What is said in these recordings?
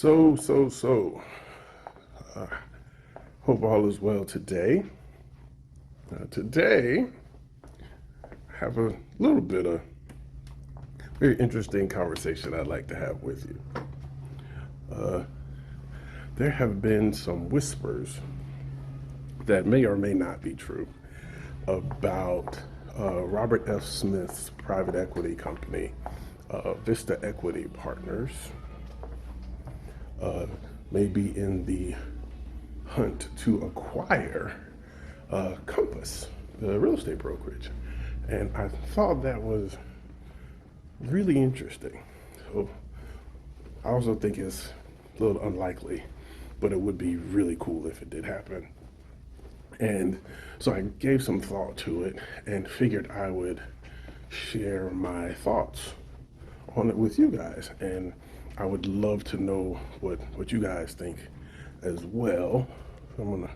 So. Uh, Hope all is well today. Today, I have a little bit of very interesting conversation I'd like to have with you. Uh, there have been some whispers that may or may not be true about Robert F. Smith's private equity company, Vista Equity Partners, uh, may be in the hunt to acquire Compass, the real estate brokerage. And I thought that was really interesting. So I also think it's a little unlikely, but it would be really cool if it did happen. And so I gave some thought to it and figured I would share my thoughts on it with you guys. And I would love to know what you guys think as well. I'm going to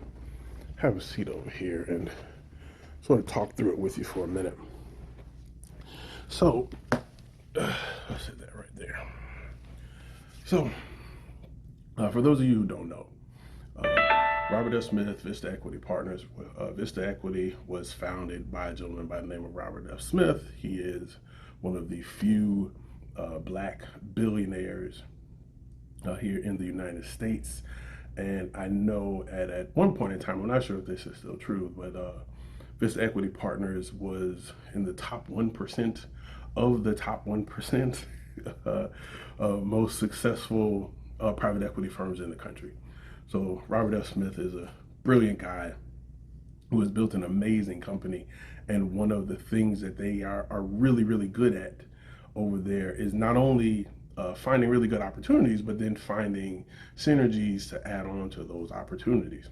have a seat over here and sort of talk through it with you for a minute. So, I'll set that right there. So, for those of you who don't know, Robert F. Smith, Vista Equity Partners. Vista Equity was founded by a gentleman by the name of Robert F. Smith. He is one of the few black billionaires here in the United States. And I know at one point in time, I'm not sure if this is still true, but Vista Equity Partners was in the top 1% of the top 1% most successful private equity firms in the country. So Robert F. Smith is a brilliant guy who has built an amazing company. And one of the things that they are really, really good at over there is not only finding really good opportunities, but then finding synergies to add on to those opportunities.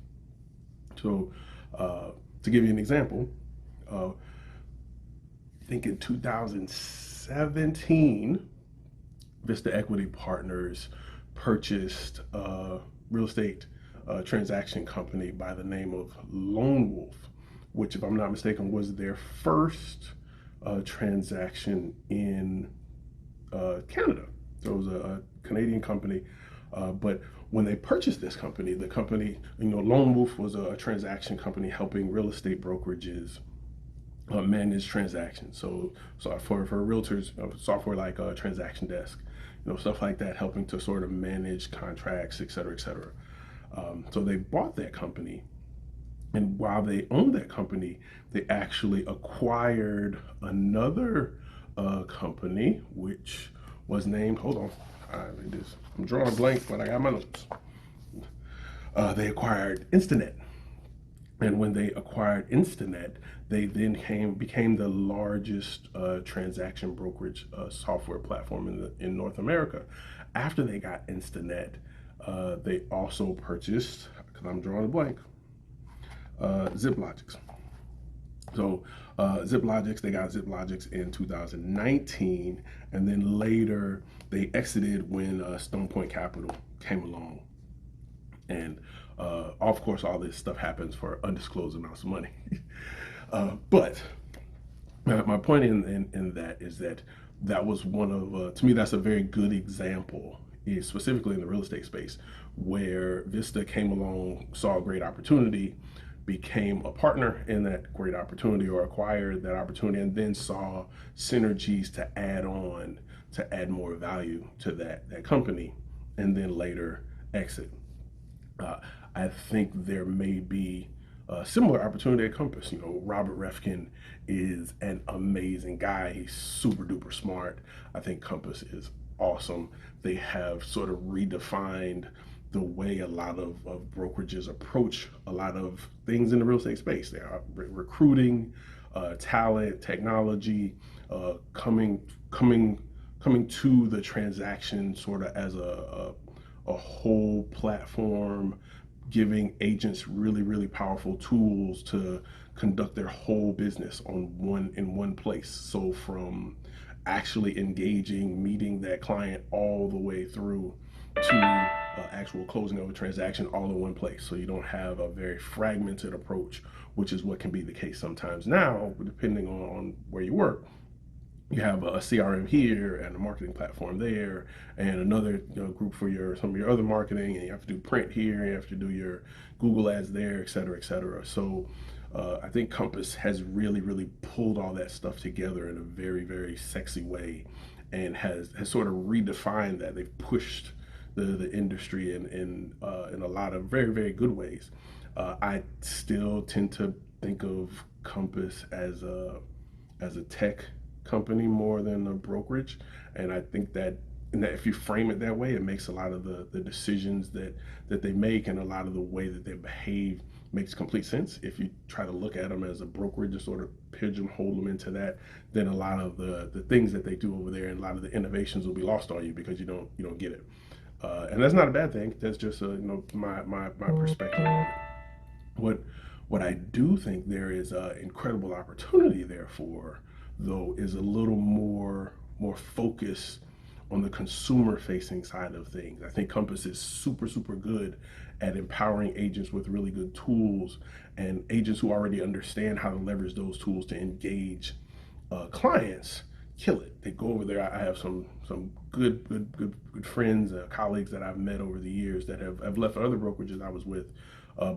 So to give you an example, I think in 2017, Vista Equity Partners purchased a real estate transaction company by the name of Lone Wolf, which, if I'm not mistaken, was their first transaction in Canada. So it was a Canadian company, but when they purchased this company, the company, Lone Wolf was a transaction company helping real estate brokerages manage transactions. So for realtors, software like Transaction Desk, stuff like that, helping to sort of manage contracts, et cetera, et cetera. So they bought that company, and while they owned that company, they actually acquired another company, which was named, hold on, I'm drawing a blank, but I got my notes. They acquired Instanet. And when they acquired Instanet, they then became the largest transaction brokerage software platform in North America. After they got Instanet, they also purchased, because I'm drawing a blank, ZipLogix. So ZipLogix, they got ZipLogix in 2019, and then later they exited when Stone Point Capital came along. And of course, all this stuff happens for undisclosed amounts of money. But my point in that is that was one of, to me, that's a very good example, specifically in the real estate space, where Vista came along, saw a great opportunity, became a partner in that great opportunity or acquired that opportunity, and then saw synergies to add on, to add more value to that company, and then later exit. I think there may be a similar opportunity at Compass. Robert Refkin is an amazing guy. He's super duper smart. I think Compass is awesome. They have sort of redefined the way a lot of brokerages approach a lot of things in the real estate space. They are recruiting, talent, technology, coming to the transaction sort of as a whole platform, giving agents really, really powerful tools to conduct their whole business in one place. So from actually engaging, meeting that client all the way through to actual closing of a transaction all in one place. So you don't have a very fragmented approach, which is what can be the case sometimes now, depending on where you work. you have a CRM here and a marketing platform there, and another group for some of your other marketing, and you have to do print here, and you have to do your Google ads there, et cetera, et cetera. So I think Compass has really pulled all that stuff together in a very sexy way, and has sort of redefined that. They've pushed the industry in a lot of very good ways. I still tend to think of Compass as a tech company more than a brokerage, and I think that if you frame it that way, it makes a lot of the decisions that they make, and a lot of the way that they behave makes complete sense. If you try to look at them as a brokerage and sort of pigeonhole them into that, then a lot of the things that they do over there and a lot of the innovations will be lost on you because you don't get it. And that's not a bad thing. That's just my perspective on it. What what I do think there is incredible opportunity there for, though, is a little more focus on the consumer facing side of things. I think Compass is super good at empowering agents with really good tools, and agents who already understand how to leverage those tools to engage clients kill it. They go over there. I have some good friends, colleagues that I've met over the years that have left other brokerages I was with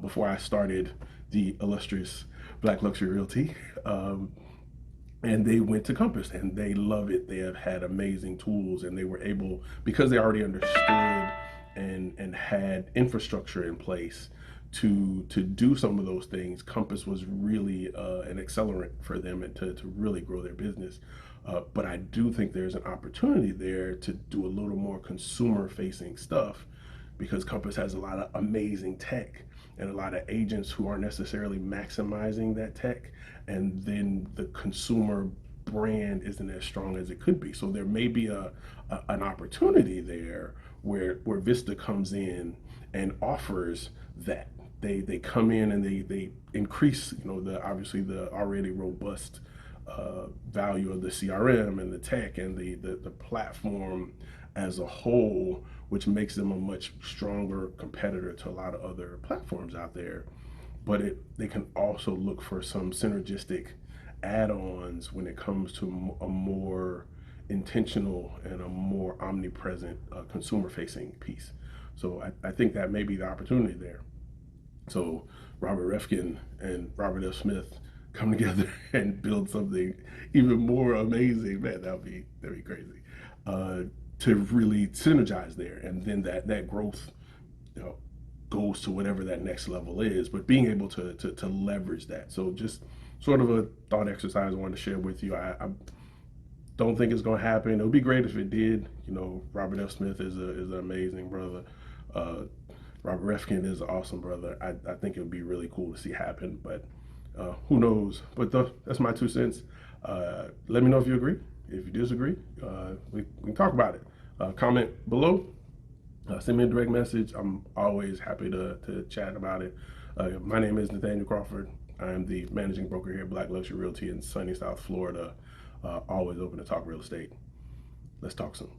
before I started the illustrious Black Luxury Realty. And they went to Compass and they love it. They have had amazing tools, and they were able, because they already understood and had infrastructure in place to do some of those things. Compass was really an accelerant for them and to really grow their business. But I do think there's an opportunity there to do a little more consumer facing stuff, because Compass has a lot of amazing tech and a lot of agents who aren't necessarily maximizing that tech, and then the consumer brand isn't as strong as it could be. So there may be an opportunity there where Vista comes in and offers that. They come in and they increase, the obviously the already robust value of the CRM and the tech and the platform as a whole, which makes them a much stronger competitor to a lot of other platforms out there. But they can also look for some synergistic add-ons when it comes to a more intentional and a more omnipresent consumer-facing piece. So I think that may be the opportunity there. So Robert Refkin and Robert F. Smith come together and build something even more amazing. Man, that'd be crazy. Uh, to really synergize there, and then that growth, you know, goes to whatever that next level is. But being able to leverage that. So just sort of a thought exercise I wanted to share with you. I don't think it's going to happen. It would be great if it did. Robert F. Smith is an amazing brother. Uh, Robert Refkin is an awesome brother. I think it would be really cool to see happen, but who knows? But that's my 2 cents. Let me know if you agree. If you disagree, we can talk about it. Comment below. Send me a direct message. I'm always happy to chat about it. My name is Nathaniel Crawford. I am the managing broker here at Black Luxury Realty in sunny South Florida. Always open to talk real estate. Let's talk soon.